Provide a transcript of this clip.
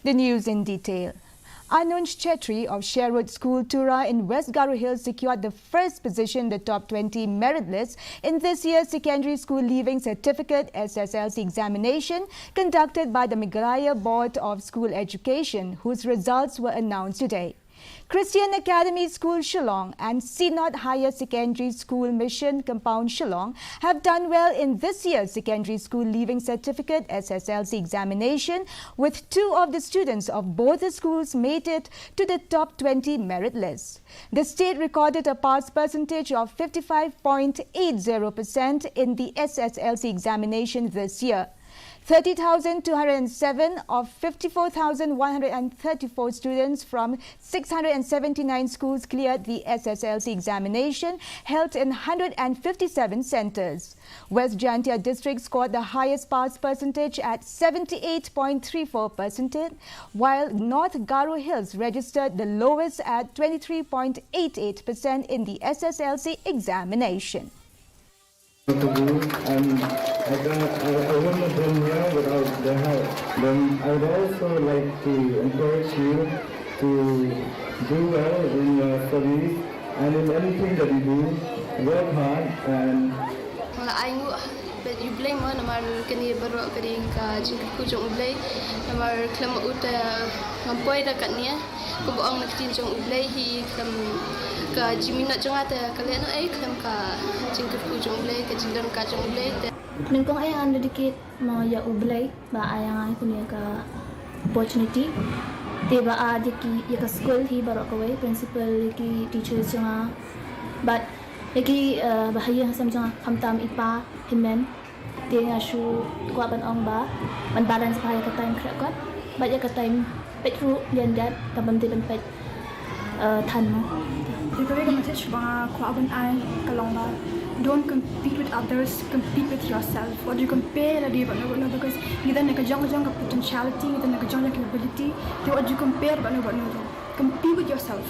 The news in detail. Anuj Chetri of Sherwood School, Tura in West Garo Hills secured the first position in the top 20 merit list in this year's secondary school leaving certificate SSLC examination conducted by the Meghalaya Board of School Education, whose results were announced today. Christian Academy School Shillong and Sinod Higher Secondary School Mission Compound Shillong have done well in this year's secondary school leaving certificate SSLC examination, with 2 of the students of both the schools made it to the top 20 merit list. The state recorded a pass percentage of 55.80% in the SSLC examination this year. 30,207 of 54,134 students from 679 schools cleared the SSLC examination held in 157 centers. West Jaintia district scored the highest pass percentage at 78.34%, while North Garo Hills registered the lowest at 23.88% in the SSLC examination. To do, and I wouldn't have done well without their help. Then I would also like to encourage you to do well in your studies and in anything that you do, work hard and you blame one of our Kani Baro Karinka, Jinkujong Ublay, our Clam Uta, Mampoida Kania, Kubong Nakinjong Ublay, he come Jimina Jongata, Kaleno A, Klamka, Jinkujong Ublay, Kajilan Kajong Ublay. Nungkong ay ang dedicate mo ya ublay ba ay ang kunya ka opportunity diba diki ya ka school hi baro ka way principal ki teachers nga but lagi bahaya sam jang hamtam ipa himen ti nga shu kwa ban ong ba man balance pa ka time krakot ba ya ka time petru yan dat tabam ti ban pet than mo the very message ba kwa ban ai kalong ba. Don't compete with others, compete with yourself. What you compare because neither nakajang potentiality, neither nakajang capability. What you compare compete with yourself.